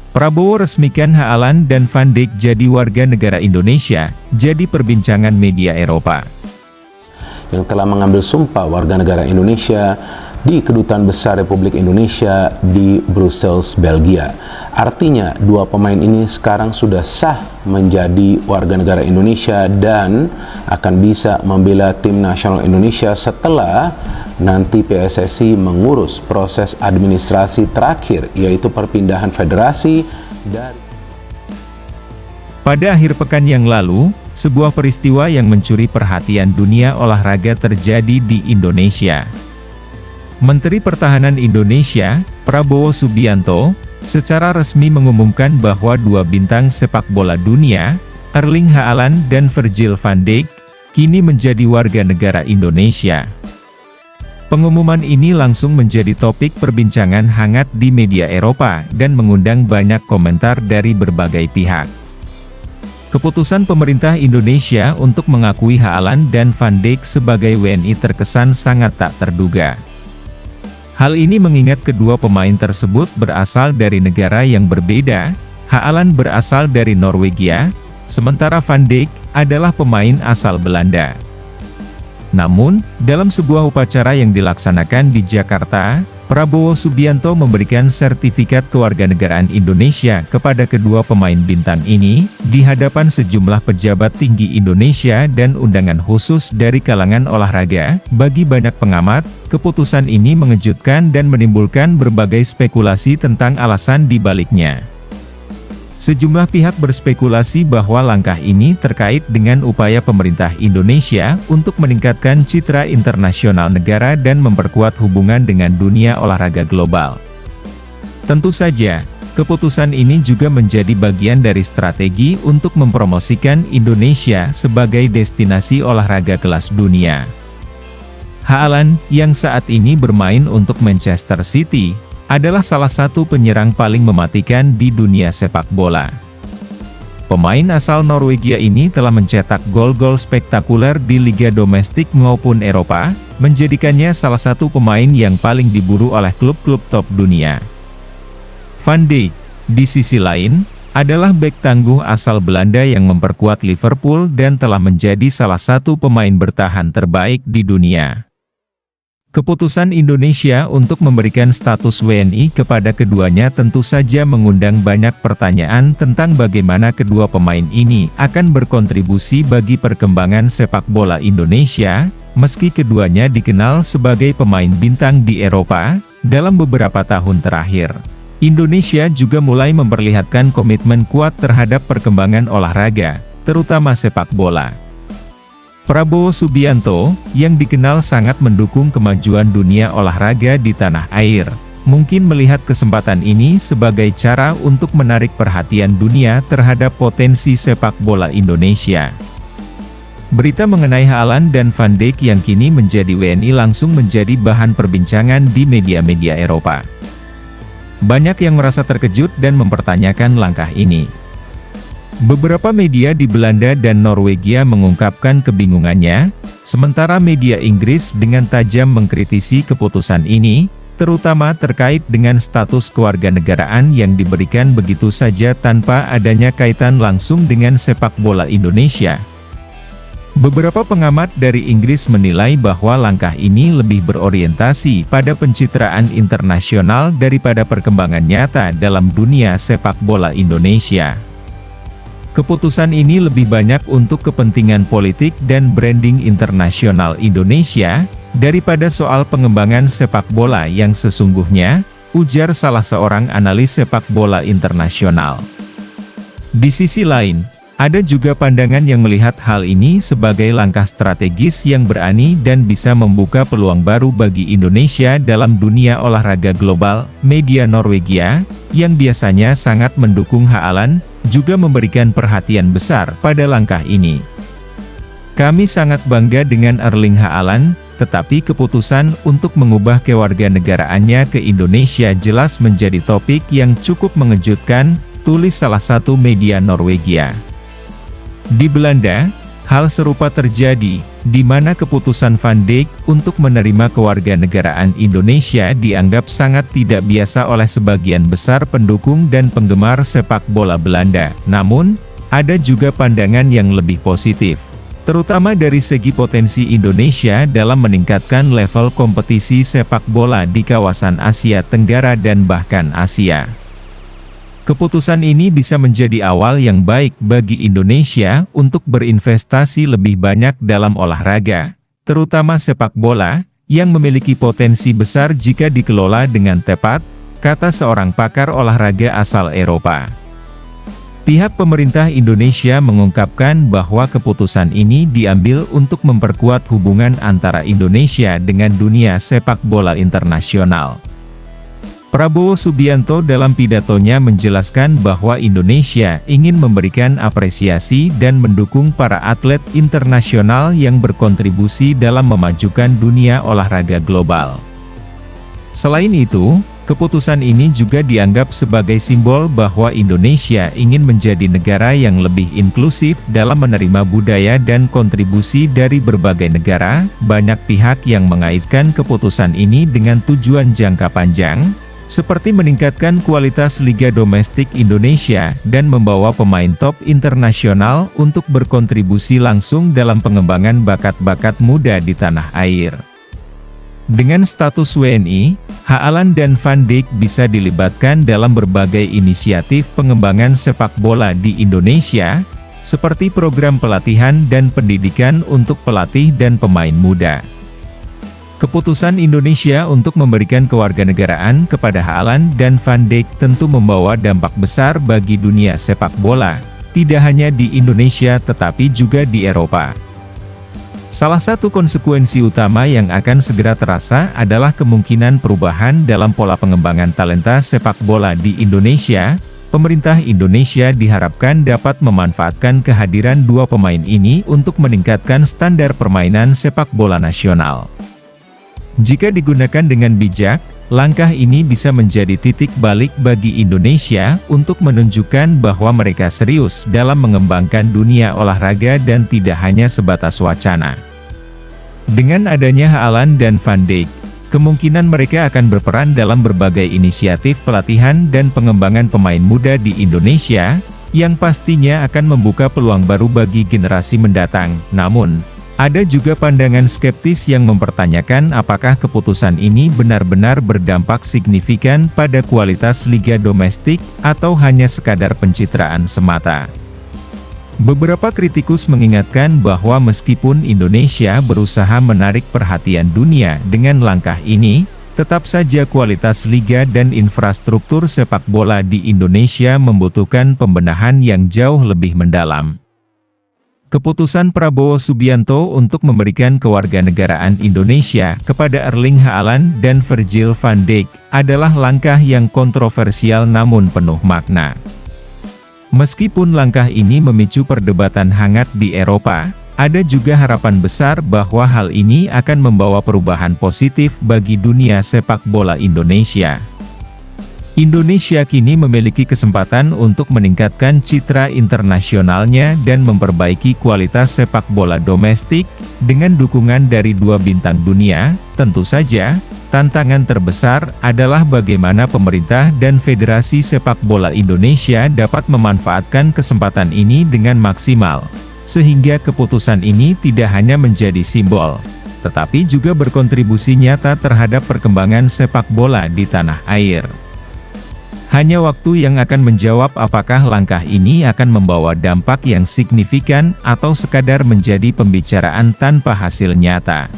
Prabowo resmikan Haaland dan Van Dijk jadi warga negara Indonesia, jadi perbincangan media Eropa. Yang telah mengambil sumpah warga negara Indonesia di Kedutaan Besar Republik Indonesia di Brussels, Belgia. Artinya, dua pemain ini sekarang sudah sah menjadi warga negara Indonesia dan akan bisa membela tim nasional Indonesia setelah nanti PSSI mengurus proses administrasi terakhir, yaitu perpindahan federasi dari... Pada akhir pekan yang lalu, sebuah peristiwa yang mencuri perhatian dunia olahraga terjadi di Indonesia. Menteri Pertahanan Indonesia, Prabowo Subianto, secara resmi mengumumkan bahwa dua bintang sepak bola dunia, Erling Haaland dan Virgil van Dijk, kini menjadi warga negara Indonesia. Pengumuman ini langsung menjadi topik perbincangan hangat di media Eropa dan mengundang banyak komentar dari berbagai pihak. Keputusan pemerintah Indonesia untuk mengakui Haaland dan Van Dijk sebagai WNI terkesan sangat tak terduga. Hal ini mengingat kedua pemain tersebut berasal dari negara yang berbeda. Haaland berasal dari Norwegia, sementara Van Dijk adalah pemain asal Belanda. Namun, dalam sebuah upacara yang dilaksanakan di Jakarta, Prabowo Subianto memberikan sertifikat kewarganegaraan Indonesia kepada kedua pemain bintang ini, di hadapan sejumlah pejabat tinggi Indonesia dan undangan khusus dari kalangan olahraga. Bagi banyak pengamat, keputusan ini mengejutkan dan menimbulkan berbagai spekulasi tentang alasan di baliknya. Sejumlah pihak berspekulasi bahwa langkah ini terkait dengan upaya pemerintah Indonesia untuk meningkatkan citra internasional negara dan memperkuat hubungan dengan dunia olahraga global. Tentu saja, keputusan ini juga menjadi bagian dari strategi untuk mempromosikan Indonesia sebagai destinasi olahraga kelas dunia. Haaland, yang saat ini bermain untuk Manchester City, adalah salah satu penyerang paling mematikan di dunia sepak bola. Pemain asal Norwegia ini telah mencetak gol-gol spektakuler di liga domestik maupun Eropa, menjadikannya salah satu pemain yang paling diburu oleh klub-klub top dunia. Van Dijk, di sisi lain, adalah bek tangguh asal Belanda yang memperkuat Liverpool dan telah menjadi salah satu pemain bertahan terbaik di dunia. Keputusan Indonesia untuk memberikan status WNI kepada keduanya tentu saja mengundang banyak pertanyaan tentang bagaimana kedua pemain ini akan berkontribusi bagi perkembangan sepak bola Indonesia, meski keduanya dikenal sebagai pemain bintang di Eropa. Dalam beberapa tahun terakhir, Indonesia juga mulai memperlihatkan komitmen kuat terhadap perkembangan olahraga, terutama sepak bola. Prabowo Subianto, yang dikenal sangat mendukung kemajuan dunia olahraga di tanah air, mungkin melihat kesempatan ini sebagai cara untuk menarik perhatian dunia terhadap potensi sepak bola Indonesia. Berita mengenai Haaland dan Van Dijk yang kini menjadi WNI langsung menjadi bahan perbincangan di media-media Eropa. Banyak yang merasa terkejut dan mempertanyakan langkah ini. Beberapa media di Belanda dan Norwegia mengungkapkan kebingungannya, sementara media Inggris dengan tajam mengkritisi keputusan ini, terutama terkait dengan status kewarganegaraan yang diberikan begitu saja tanpa adanya kaitan langsung dengan sepak bola Indonesia. Beberapa pengamat dari Inggris menilai bahwa langkah ini lebih berorientasi pada pencitraan internasional daripada perkembangan nyata dalam dunia sepak bola Indonesia. Keputusan ini lebih banyak untuk kepentingan politik dan branding internasional Indonesia, daripada soal pengembangan sepak bola yang sesungguhnya, ujar salah seorang analis sepak bola internasional. Di sisi lain, ada juga pandangan yang melihat hal ini sebagai langkah strategis yang berani dan bisa membuka peluang baru bagi Indonesia dalam dunia olahraga global. Media Norwegia, yang biasanya sangat mendukung Haaland, juga memberikan perhatian besar pada langkah ini. Kami sangat bangga dengan Erling Haaland, tetapi keputusan untuk mengubah kewarganegaraannya ke Indonesia jelas menjadi topik yang cukup mengejutkan, tulis salah satu media Norwegia. Di Belanda, hal serupa terjadi. di mana keputusan Van Dijk untuk menerima kewarganegaraan Indonesia dianggap sangat tidak biasa oleh sebagian besar pendukung dan penggemar sepak bola Belanda. Namun, ada juga pandangan yang lebih positif, terutama dari segi potensi Indonesia dalam meningkatkan level kompetisi sepak bola di kawasan Asia Tenggara dan bahkan Asia. Keputusan ini bisa menjadi awal yang baik bagi Indonesia untuk berinvestasi lebih banyak dalam olahraga, terutama sepak bola, yang memiliki potensi besar jika dikelola dengan tepat, kata seorang pakar olahraga asal Eropa. Pihak pemerintah Indonesia mengungkapkan bahwa keputusan ini diambil untuk memperkuat hubungan antara Indonesia dengan dunia sepak bola internasional. Prabowo Subianto dalam pidatonya menjelaskan bahwa Indonesia ingin memberikan apresiasi dan mendukung para atlet internasional yang berkontribusi dalam memajukan dunia olahraga global. Selain itu, keputusan ini juga dianggap sebagai simbol bahwa Indonesia ingin menjadi negara yang lebih inklusif dalam menerima budaya dan kontribusi dari berbagai negara. Banyak pihak yang mengaitkan keputusan ini dengan tujuan jangka panjang, seperti meningkatkan kualitas liga domestik Indonesia dan membawa pemain top internasional untuk berkontribusi langsung dalam pengembangan bakat-bakat muda di tanah air. Dengan status WNI, Haaland dan Van Dijk bisa dilibatkan dalam berbagai inisiatif pengembangan sepak bola di Indonesia, seperti program pelatihan dan pendidikan untuk pelatih dan pemain muda. Keputusan Indonesia untuk memberikan kewarganegaraan kepada Haaland dan Van Dijk tentu membawa dampak besar bagi dunia sepak bola, tidak hanya di Indonesia tetapi juga di Eropa. Salah satu konsekuensi utama yang akan segera terasa adalah kemungkinan perubahan dalam pola pengembangan talenta sepak bola di Indonesia. Pemerintah Indonesia diharapkan dapat memanfaatkan kehadiran dua pemain ini untuk meningkatkan standar permainan sepak bola nasional. Jika digunakan dengan bijak, langkah ini bisa menjadi titik balik bagi Indonesia untuk menunjukkan bahwa mereka serius dalam mengembangkan dunia olahraga dan tidak hanya sebatas wacana. Dengan adanya Haaland dan Van Dijk, kemungkinan mereka akan berperan dalam berbagai inisiatif pelatihan dan pengembangan pemain muda di Indonesia, yang pastinya akan membuka peluang baru bagi generasi mendatang. Namun, ada juga pandangan skeptis yang mempertanyakan apakah keputusan ini benar-benar berdampak signifikan pada kualitas liga domestik, atau hanya sekadar pencitraan semata. Beberapa kritikus mengingatkan bahwa meskipun Indonesia berusaha menarik perhatian dunia dengan langkah ini, tetap saja kualitas liga dan infrastruktur sepak bola di Indonesia membutuhkan pembenahan yang jauh lebih mendalam. Keputusan Prabowo Subianto untuk memberikan kewarganegaraan Indonesia kepada Erling Haaland dan Virgil van Dijk adalah langkah yang kontroversial namun penuh makna. Meskipun langkah ini memicu perdebatan hangat di Eropa, ada juga harapan besar bahwa hal ini akan membawa perubahan positif bagi dunia sepak bola Indonesia. Indonesia kini memiliki kesempatan untuk meningkatkan citra internasionalnya dan memperbaiki kualitas sepak bola domestik, dengan dukungan dari dua bintang dunia. Tentu saja, tantangan terbesar adalah bagaimana pemerintah dan Federasi Sepak Bola Indonesia dapat memanfaatkan kesempatan ini dengan maksimal, sehingga keputusan ini tidak hanya menjadi simbol, tetapi juga berkontribusi nyata terhadap perkembangan sepak bola di tanah air. Hanya waktu yang akan menjawab apakah langkah ini akan membawa dampak yang signifikan atau sekadar menjadi pembicaraan tanpa hasil nyata.